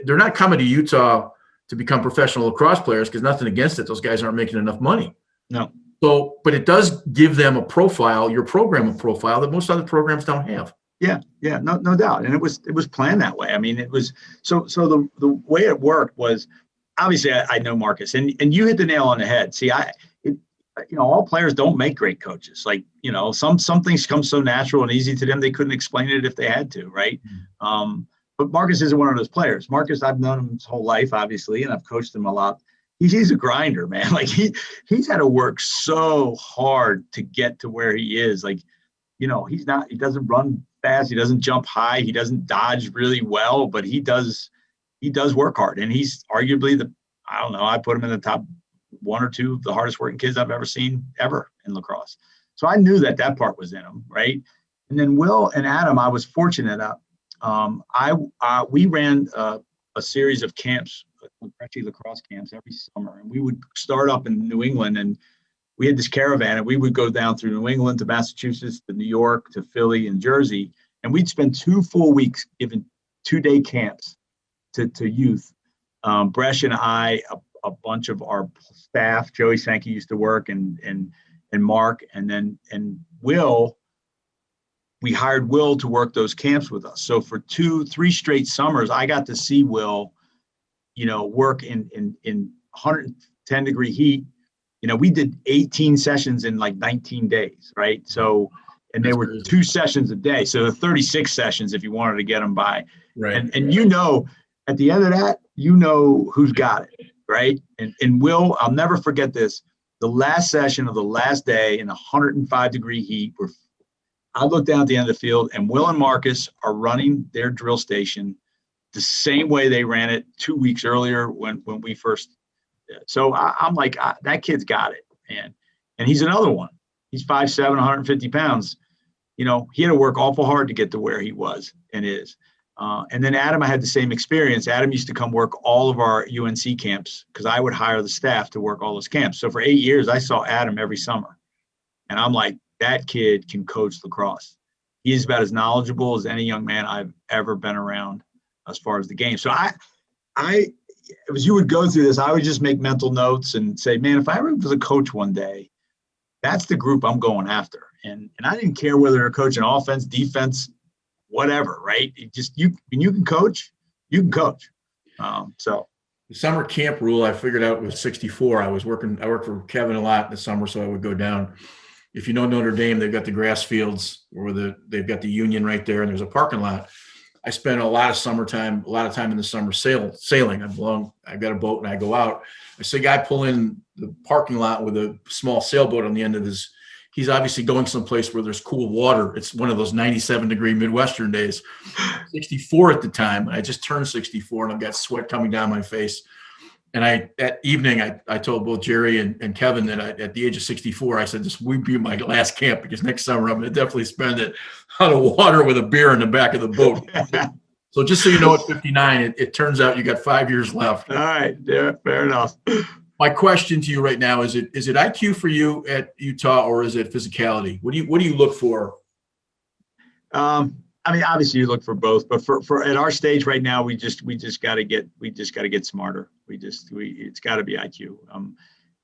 they're not coming to Utah to become professional lacrosse players because nothing against it. Those guys aren't making enough money. No. So, but it does give them a profile, your program a profile that most other programs don't have. Yeah, no doubt. And it was planned that way. I mean, it was so the way it worked was obviously I know Marcus and you hit the nail on the head. See, all players don't make great coaches. Like, some things come so natural and easy to them, they couldn't explain it if they had to, right? Mm-hmm. But Marcus isn't one of those players. Marcus, I've known him his whole life, obviously, and I've coached him a lot. He's a grinder, man. Like he's had to work so hard to get to where he is. Like, he doesn't run fast. He doesn't jump high. He doesn't dodge really well, but he does work hard. And he's arguably I put him in the top 1 or 2 of the hardest working kids I've ever seen ever in lacrosse. So I knew that part was in him. Right. And then Will and Adam, I was fortunate. We ran a series of camps, actually lacrosse camps every summer. And we would start up in New England and we had this caravan and we would go down through New England to Massachusetts, to New York, to Philly and Jersey. And we'd spend 2 full weeks giving 2-day camps to youth. Bresh and I, a bunch of our staff, Joey Sankey used to work and Mark and Will, we hired Will to work those camps with us. So for 2-3 straight summers, I got to see Will, work in 110 degree heat. We did 18 sessions in like 19 days, right? So, and they were 2 sessions a day. So 36 sessions if you wanted to get them by. Right. And at the end of that, who's got it, right? And Will, I'll never forget this. The last session of the last day in 105 degree heat, I looked down at the end of the field and Will and Marcus are running their drill station the same way they ran it 2 weeks earlier when we first. So I'm like, that kid's got it, man. And he's another one. He's 5'7", 150 pounds. He had to work awful hard to get to where he was and is. And then Adam, I had the same experience. Adam used to come work all of our UNC camps because I would hire the staff to work all those camps. So for 8 years, I saw Adam every summer. And I'm like, that kid can coach lacrosse. He's about as knowledgeable as any young man I've ever been around as far as the game. So as you would go through this, I would just make mental notes and say, man, if I ever was a coach one day, that's the group I'm going after. And I didn't care whether they're coaching offense, defense, whatever, right? When you can coach, you can coach. So the summer camp rule I figured out was 64. I worked for Kevin a lot in the summer, so I would go down. If you know Notre Dame, they've got the grass fields where they've got the Union right there, and there's a parking lot. I spent a lot of time in the summer sailing. I've got a boat and I go out. I see a guy pull in the parking lot with a small sailboat on the end of his. He's obviously going someplace where there's cool water. It's one of those 97 degree Midwestern days. 64 at the time. I just turned 64 and I've got sweat coming down my face. And that evening, I told both Jerry and Kevin that at the age of 64, I said, this would be my last camp because next summer I'm going to definitely spend it on the water with a beer in the back of the boat. So just so you know, at 59, it turns out you got 5 years left. All right. Yeah, fair enough. My question to you right now, is it IQ for you at Utah or is it physicality? What do you look for? I mean, obviously you look for both, but for at our stage right now, we just got to get smarter. It's got to be IQ.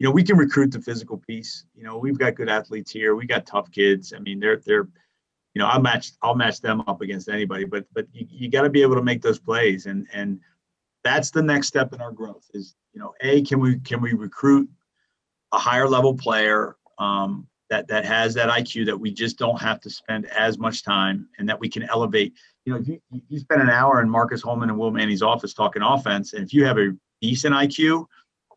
We can recruit the physical piece. We've got good athletes here. We got tough kids. I mean, they're I'll match them up against anybody, but you got to be able to make those plays. And that's the next step in our growth is, can we recruit a higher level player, that has that IQ that we just don't have to spend as much time and that we can elevate. If you spend an hour in Marcus Holman and Will Manny's office talking offense, and if you have a decent IQ,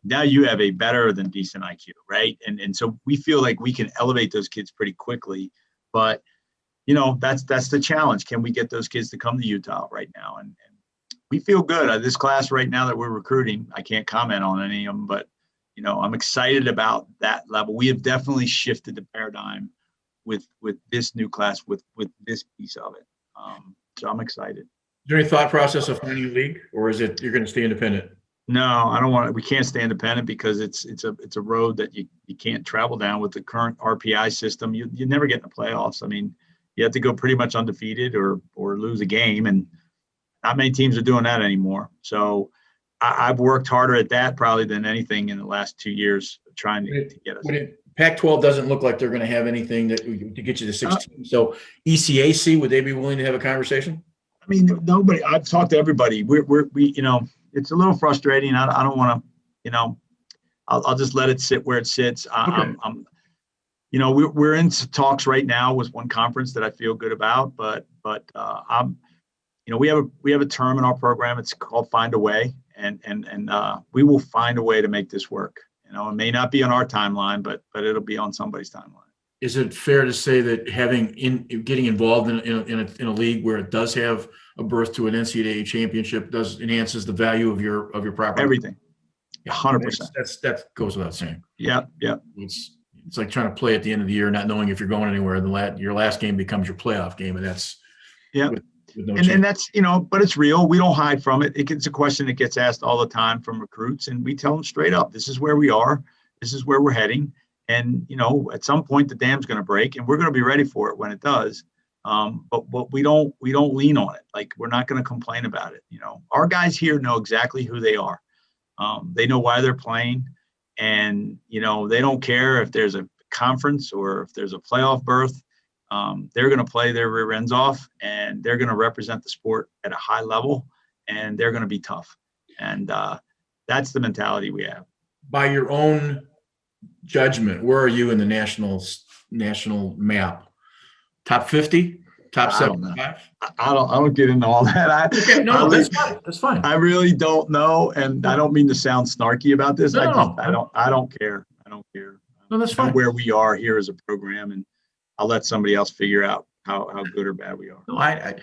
now you have a better than decent IQ, right? And so we feel like we can elevate those kids pretty quickly. But, that's the challenge. Can we get those kids to come to Utah right now? And we feel good. This class right now that we're recruiting, I can't comment on any of them, but I'm excited about that level. We have definitely shifted the paradigm with this new class, with this piece of it. So I'm excited. Is there any thought process of finding a league, or is it you're going to stay independent? No, I don't want to. We can't stay independent because it's a road that you can't travel down with the current RPI system. You never get in the playoffs. I mean, you have to go pretty much undefeated or lose a game, and not many teams are doing that anymore. So I've worked harder at that probably than anything in the last 2 years trying to get us. Pac-12 doesn't look like they're going to have anything to get you to 16. So ECAC, would they be willing to have a conversation? I mean, nobody. I've talked to everybody. We it's a little frustrating. I don't want to, I'll just let it sit where it sits. Okay. We're in talks right now with one conference that I feel good about, but we have a term in our program. It's called Find a Way, and we will find a way to make this work. It may not be on our timeline, but it'll be on somebody's timeline. Is it fair to say that getting involved in a league where it does have a berth to an NCAA championship enhances the value of your property? Everything, 100%. That goes without saying. Yeah. It's like trying to play at the end of the year, not knowing if you're going anywhere. Your last game becomes your playoff game, and that's with no and that's but it's real. We don't hide from it. It's a question that gets asked all the time from recruits, and we tell them straight up, this is where we are, this is where we're heading. And, at some point the dam's going to break, and we're going to be ready for it when it does. But we don't lean on it. Like, we're not going to complain about it. Our guys here know exactly who they are. They know why they're playing, and, they don't care if there's a conference or if there's a playoff berth. They're going to play their rear ends off, and they're going to represent the sport at a high level, and they're going to be tough. And that's the mentality we have. By your own judgment, where are you in the national map? Top 50? Top 75? I don't get into all that. That's fine. I really don't know, and I don't mean to sound snarky about this. I don't care. No, that's fine. Where we are here as a program, and I'll let somebody else figure out how good or bad we are. No,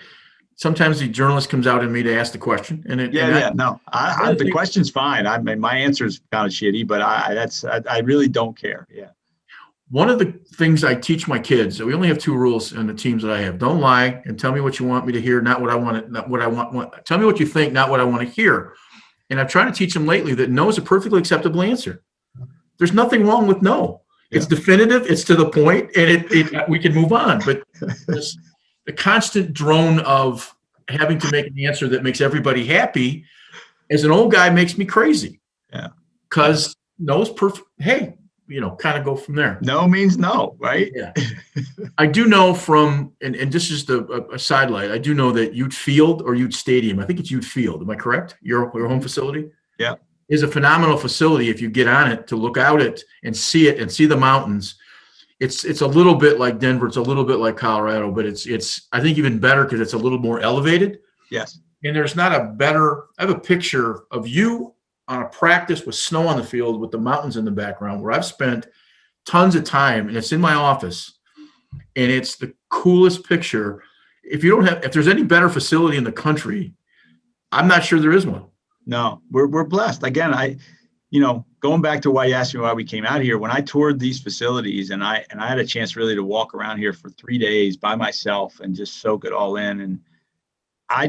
sometimes the journalist comes out in me to ask the question, and the question's fine. My answer is kind of shitty, but I really don't care. Yeah. One of the things I teach my kids, we only have 2 rules in the teams that I have. Don't lie and tell me what you want me to hear, not what I want. Not what I want. Tell me what you think, not what I want to hear. And I've tried to teach them lately that no is a perfectly acceptable answer. There's nothing wrong with no. It's definitive. It's to the point, and we can move on. But the constant drone of having to make an answer that makes everybody happy, as an old guy, makes me crazy. Yeah. Because no is perfect. Hey, kind of go from there. No means no, right? Yeah. I do know from, and this is a sidelight, I do know that Ute Field or Ute Stadium, I think it's Ute Field. Am I correct? Your home facility? Yeah. Is a phenomenal facility if you get on it to look out it and see the mountains. It's a little bit like Denver. It's a little bit like Colorado, but it's I think even better because it's a little more elevated. Yes. And there's not a better. I have a picture of you on a practice with snow on the field with the mountains in the background where I've spent tons of time, and it's in my office, and it's the coolest picture. If there's any better facility in the country, I'm not sure there is one. No, we're blessed. Again, going back to why you asked me why we came out here, when I toured these facilities and I had a chance really to walk around here for 3 days by myself and just soak it all in. And I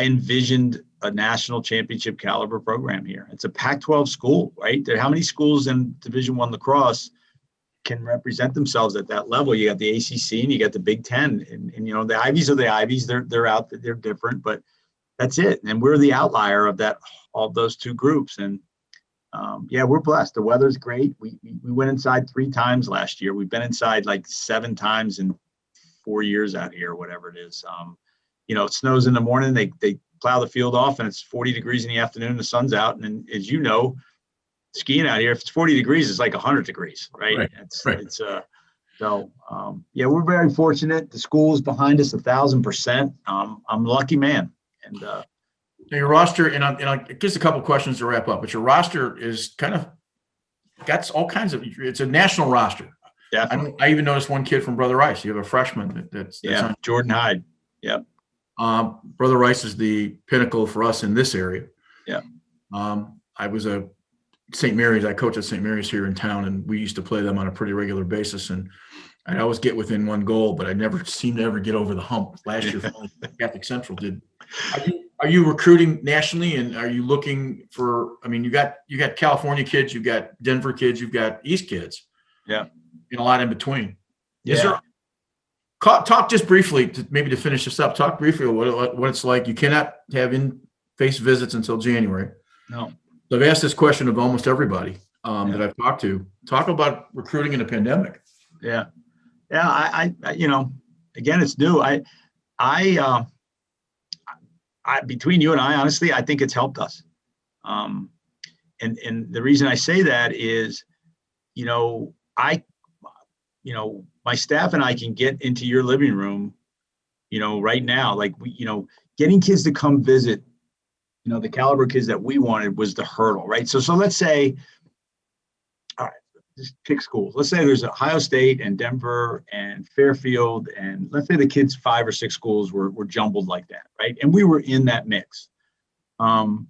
envisioned a national championship caliber program here. It's a Pac-12 school, right? How many schools in Division I lacrosse can represent themselves at that level? You got the ACC and you got the Big Ten, and the Ivies are the Ivies. They're out. They're different, but that's it. And we're the outlier of all those 2 groups. And we're blessed. The weather's great. We went inside 3 times last year. We've been inside like 7 times in 4 years out here, whatever it is. It snows in the morning. They plow the field off, and it's 40 degrees in the afternoon. The sun's out, and then, as you know, skiing out here, if it's 40 degrees, it's like 100 degrees, right? We're very fortunate. The school's behind us 1,000%. I'm a lucky man. And now your roster, and just a couple of questions to wrap up, but your roster is kind of got all kinds of. It's a national roster. Definitely. I even noticed one kid from Brother Rice. You have a freshman that's Yeah. on. Jordan Hyde. Yep. Brother Rice is the pinnacle for us in this area. Yeah. I was a St. Mary's. I coach at St. Mary's here in town, and we used to play them on a pretty regular basis. And I always get within one goal, but I never seem to ever get over the hump. Last year, Catholic Central did. Are you recruiting nationally, and are you looking for? I mean, you got California kids, you got Denver kids, you've got East kids. Yeah. And a lot in between. Yeah. Is there? Talk just briefly to finish this up. Talk briefly what it's like. You cannot have in-face visits until January. No. So I've asked this question of almost everybody that I've talked to. Talk about recruiting in a pandemic. Yeah. Yeah. I again, it's new. I between you and I, honestly, I think it's helped us. And the reason I say that is, my staff and I can get into your living room, right now, like getting kids to come visit, the caliber kids that we wanted was the hurdle, right? So let's say, all right, just pick schools. Let's say there's Ohio State and Denver and Fairfield, and let's say the kids 5 or 6 schools were jumbled like that, right? And we were in that mix. In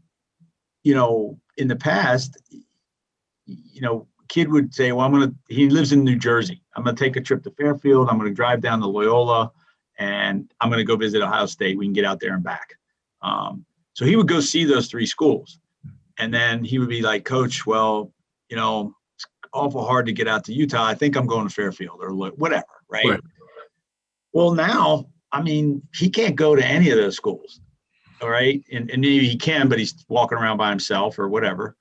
the past, kid would say, well, he lives in New Jersey. I'm going to take a trip to Fairfield. I'm going to drive down to Loyola, and I'm going to go visit Ohio State. We can get out there and back. So he would go see those 3 schools. And then he would be like, Coach, well, it's awful hard to get out to Utah. I think I'm going to Fairfield or whatever, right? Well, now, he can't go to any of those schools, all right? And maybe he can, but he's walking around by himself or whatever.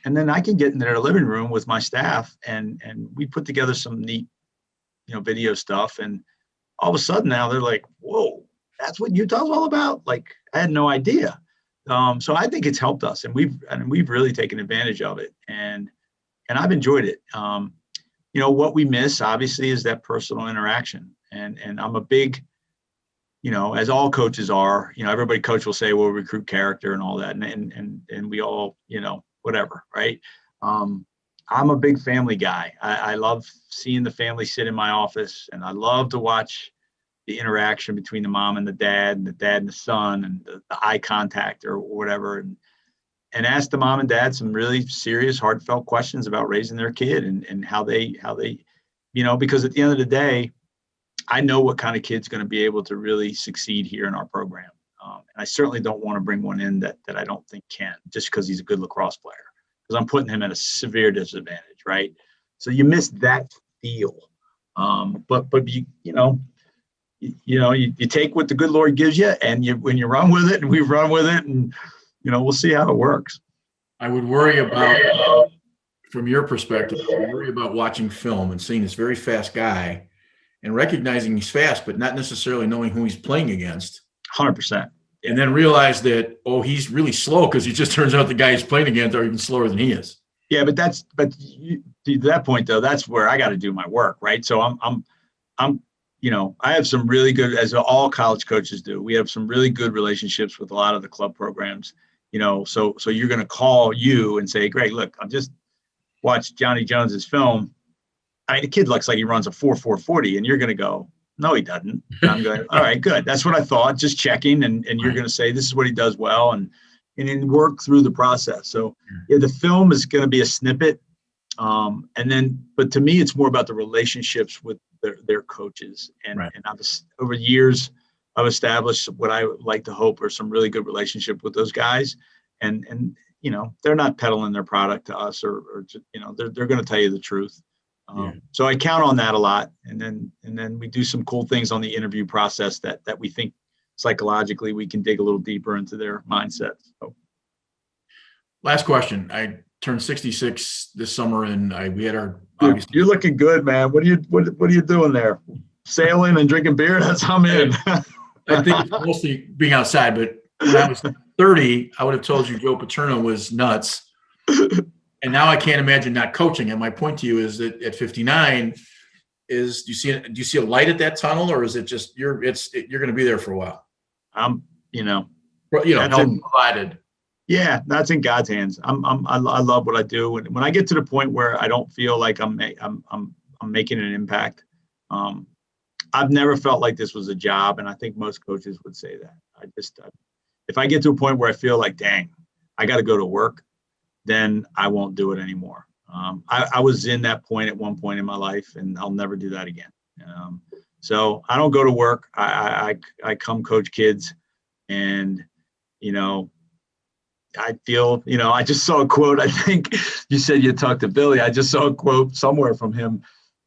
And then I can get in their living room with my staff and we put together some neat, video stuff. And all of a sudden now they're like, whoa, that's what Utah's all about? Like, I had no idea. So I think it's helped us, and we've really taken advantage of it. And I've enjoyed it. What we miss obviously is that personal interaction. And I'm a big, as all coaches are, everybody coach will say, well, recruit character and all that. And we all, whatever, right? I'm a big family guy. I love seeing the family sit in my office, and I love to watch the interaction between the mom and the dad and the son, and the eye contact or whatever, and ask the mom and dad some really serious, heartfelt questions about raising their kid and how they, because at the end of the day, I know what kind of kid's going to be able to really succeed here in our program. And I certainly don't want to bring one in that I don't think can, just because he's a good lacrosse player, because I'm putting him at a severe disadvantage, right? So you miss that feel. But you take what the good Lord gives you, and when you run with it, and we run with it, and we'll see how it works. I would worry about, from your perspective, I worry about watching film and seeing this very fast guy and recognizing he's fast, but not necessarily knowing who he's playing against. 100%. And then realize that, he's really slow because it just turns out the guy he's playing against are even slower than he is. Yeah, but to that point though, that's where I got to do my work, right? So I'm I have some really good, as all college coaches do, we have some really good relationships with a lot of the club programs, so you're going to call you and say, Greg, look, I've just watched Johnny Jones's film. The kid looks like he runs a 4.40, and you're going to go, no, he doesn't. And I'm going, all right, good. That's what I thought. Just checking. And you're going to say, this is what he does well, and then work through the process. So yeah, the film is going to be a snippet. But to me, it's more about the relationships with their coaches. And over years, I've established what I would like to hope are some really good relationship with those guys. And they're not peddling their product to us or they're going to tell you the truth. So I count on that a lot. And then we do some cool things on the interview process that we think psychologically we can dig a little deeper into their mindset. So. Last question. I turned 66 this summer, and we had our. Dude, you're looking good, man. What are you doing there? Sailing and drinking beer? That's how I'm in. I think it's mostly being outside, but when I was 30, I would have told you Joe Paterno was nuts. And now I can't imagine not coaching. And my point to you is that at 59, do you see a light at that tunnel, or is it just you're going to be there for a while? Help provided. Yeah, that's in God's hands. I love what I do, and when I get to the point where I don't feel like I'm I'm making an impact. I've never felt like this was a job, and I think most coaches would say that. If I get to a point where I feel like, dang, I got to go to work, then I won't do it anymore. I was in that point at one point in my life, and I'll never do that again. So I don't go to work. I come coach kids, and I feel, I just saw a quote. I think you said you talked to Billy. I just saw a quote somewhere from him.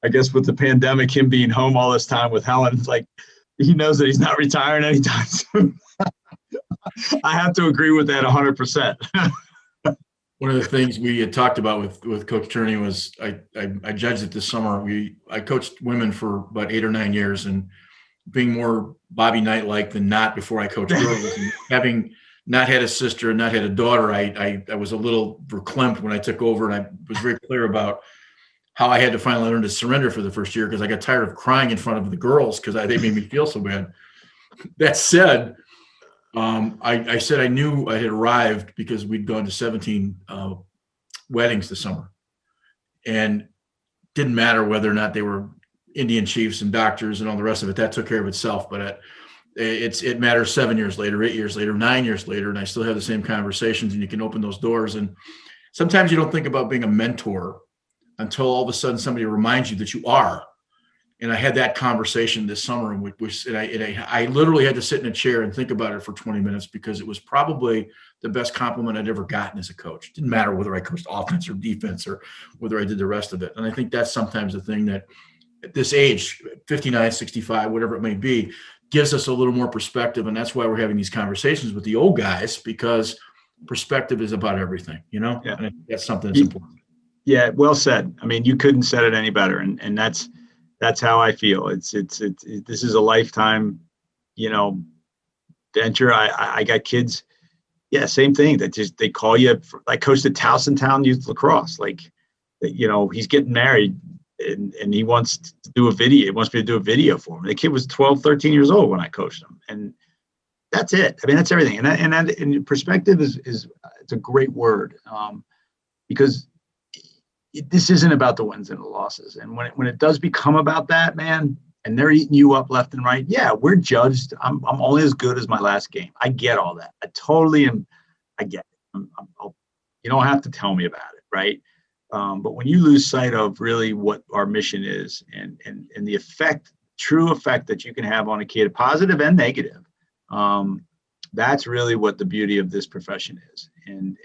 I guess with the pandemic, him being home all this time with Helen, it's like he knows that he's not retiring anytime soon. I have to agree with that 100%. One of the things we had talked about with Coach Turney was I judged it this summer. I coached women for about 8 or 9 years, and being more Bobby Knight-like than not before I coached girls, and having not had a sister and not had a daughter, I was a little verklempt when I took over, and I was very clear about how I had to finally learn to surrender for the first year because I got tired of crying in front of the girls because they made me feel so bad. That said, I said I knew I had arrived because we'd gone to 17 weddings this summer, and didn't matter whether or not they were Indian chiefs and doctors and all the rest of it. That took care of itself. But it matters 7 years later, 8 years later, 9 years later, and I still have the same conversations, and you can open those doors. And sometimes you don't think about being a mentor until all of a sudden somebody reminds you that you are. And I had that conversation this summer, and I literally had to sit in a chair and think about it for 20 minutes because it was probably the best compliment I'd ever gotten as a coach. It didn't matter whether I coached offense or defense or whether I did the rest of it. And I think that's sometimes the thing that at this age, 59, 65, whatever it may be, gives us a little more perspective. And that's why we're having these conversations with the old guys, because perspective is about everything, Yeah. And I think that's something that's important. Yeah, well said. I mean, you couldn't said it any better. And that's how I feel. This is a lifetime, venture. I got kids. Yeah, same thing. They call you. I coached at Towsontown Youth Lacrosse. He's getting married and he wants to do a video. He wants me to do a video for him. The kid was 12, 13 years old when I coached him. And that's it. I mean, that's everything. And perspective is it's a great word because this isn't about the wins and the losses. And when it does become about that, man, and they're eating you up left and right, yeah, we're judged. I'm only as good as my last game. I get all that. I totally am. I get it. You don't have to tell me about it, right? But when you lose sight of really what our mission is and the true effect that you can have on a kid, positive and negative, that's really what the beauty of this profession is. And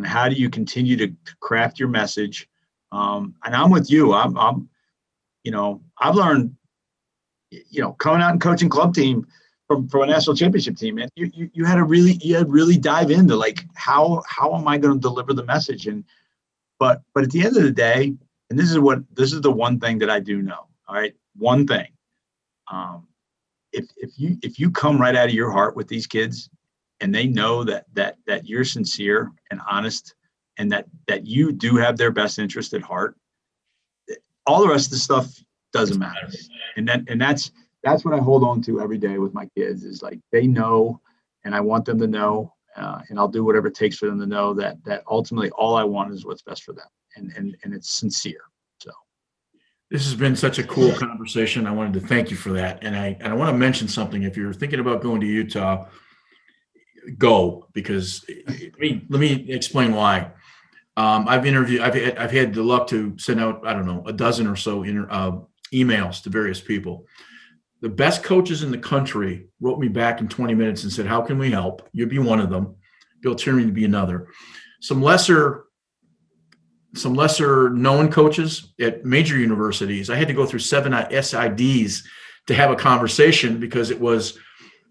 how do you continue to craft your message? And I'm with you. I've learned, coming out and coaching club team from a national championship team, and you had to really dive into how am I going to deliver the message? But at the end of the day, and this is the one thing that I do know. All right. One thing, if you come right out of your heart with these kids, and they know that you're sincere and honest, and that you do have their best interest at heart, all the rest of the stuff doesn't matter. And that's what I hold on to every day with my kids is they know, and I want them to know, and I'll do whatever it takes for them to know that ultimately all I want is what's best for them, and it's sincere. So this has been such a cool conversation. I wanted to thank you for that, and I want to mention something. If you're thinking about going to Utah, go, because let me explain why. I've had the luck to send out, I don't know, a dozen or so emails to various people. The best coaches in the country wrote me back in 20 minutes and said, how can we help? You'd be one of them. Bill Tierney to be another. Some lesser known coaches at major universities, I had to go through 7 SIDs to have a conversation because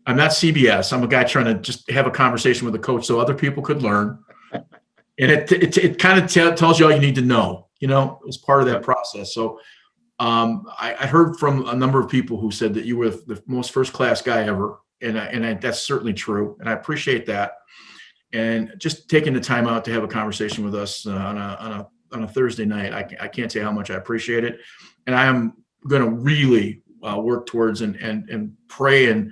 I'm not CBS. I'm a guy trying to just have a conversation with a coach so other people could learn. And it kind of tells you all you need to know, as part of that process. So I heard from a number of people who said that you were the most first-class guy ever. And that's certainly true. And I appreciate that. And just taking the time out to have a conversation with us on a Thursday night, I can't say how much I appreciate it. And I am going to really work towards and pray and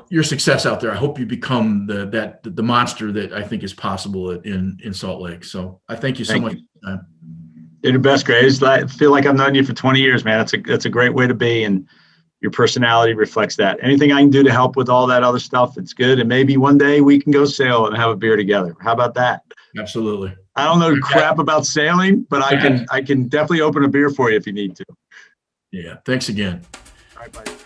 your success out there. I hope you become the monster that I think is possible in Salt Lake. So I thank you so much for your time. You're the best, Greg. I feel like I've known you for 20 years, man. That's a great way to be, and your personality reflects that. Anything I can do to help with all that other stuff, it's good. And maybe one day we can go sail and have a beer together. How about that? Absolutely. I don't know crap about sailing, but I can definitely open a beer for you if you need to. Yeah. Thanks again. All right, bye.